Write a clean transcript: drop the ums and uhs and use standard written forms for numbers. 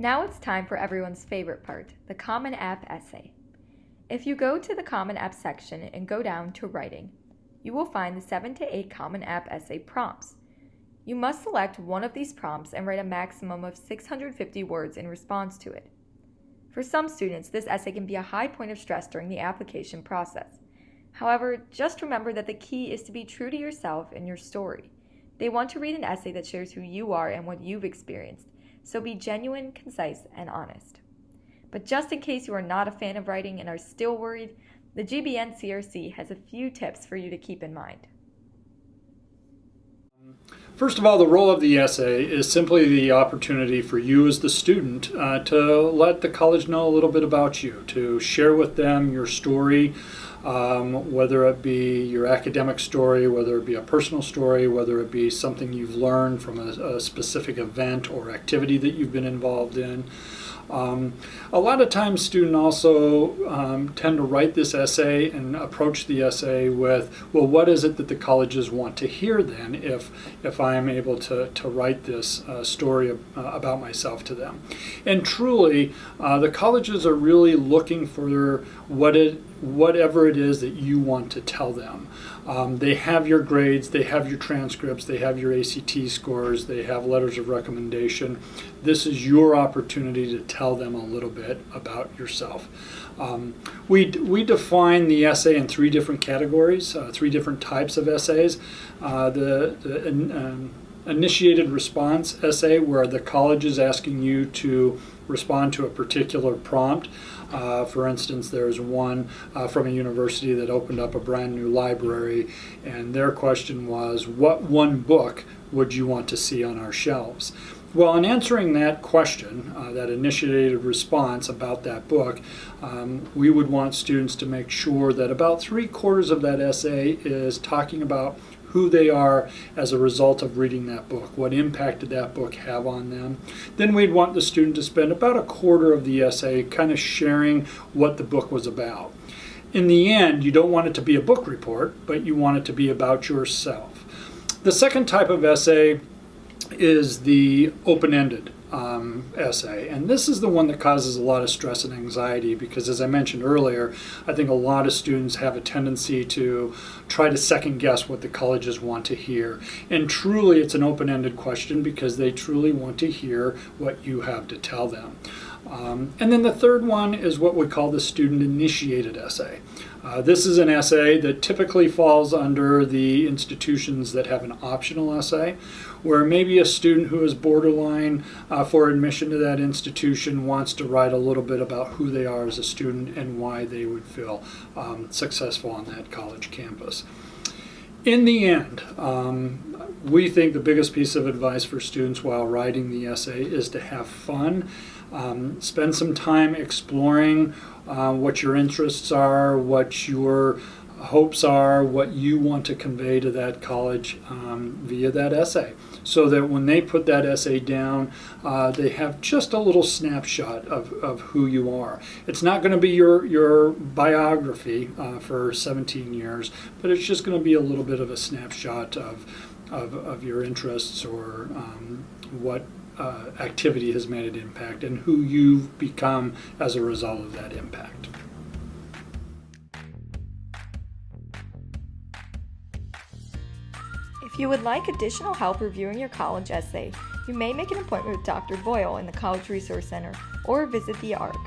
Now it's time for everyone's favorite part, the Common App essay. If you go to the Common App section and go down to Writing, you will find the 7 to 8 Common App essay prompts. You must select one of these prompts and write a maximum of 650 words in response to it. For some students, this essay can be a high point of stress during the application process. However, just remember that the key is to be true to yourself and your story. They want to read an essay that shares who you are and what you've experienced, so be genuine, concise, and honest. But just in case you are not a fan of writing and are still worried, the GBN CRC has a few tips for you to keep in mind. First of all, the role of the essay is simply the opportunity for you as the student to let the college know a little bit about you, to share with them your story, whether it be your academic story, whether it be a personal story, whether it be something you've learned from a specific event or activity that you've been involved in. A lot of times students also tend to write this essay and approach the essay with, well, what is it that the colleges want to hear then if I'm able to write this story about myself to them. And truly, the colleges are really looking for whatever it is that you want to tell them. They have your grades, they have your transcripts, they have your ACT scores, they have letters of recommendation. This is your opportunity to tell them a little bit about yourself. We define the essay in 3 different categories, 3 different types of essays. The initiated response essay, where the college is asking you to respond to a particular prompt. For instance, there's one from a university that opened up a brand new library, and their question was, what one book would you want to see on our shelves? Well, in answering that question, that initiated response about that book, we would want students to make sure that about 3/4 of that essay is talking about who they are as a result of reading that book. What impact did that book have on them? Then we'd want the student to spend about 1/4 of the essay kind of sharing what the book was about. In the end, you don't want it to be a book report, but you want it to be about yourself. The second type of essay is the open-ended essay, and this is the one that causes a lot of stress and anxiety because, as I mentioned earlier, I think a lot of students have a tendency to try to second guess what the colleges want to hear, and truly it's an open-ended question because they truly want to hear what you have to tell them. And then the third one is what we call the student-initiated essay. This is an essay that typically falls under the institutions that have an optional essay, where maybe a student who is borderline for admission to that institution wants to write a little bit about who they are as a student and why they would feel successful on that college campus. In the end, we think the biggest piece of advice for students while writing the essay is to have fun. Spend some time exploring what your interests are, what your hopes are, what you want to convey to that college via that essay, so that when they put that essay down, they have just a little snapshot of who you are. It's not going to be your biography for 17 years, but it's just going to be a little bit of a snapshot of your interests or what activity has made an impact and who you've become as a result of that impact. If you would like additional help reviewing your college essay, you may make an appointment with Dr. Boyle in the College Resource Center or visit the ARC.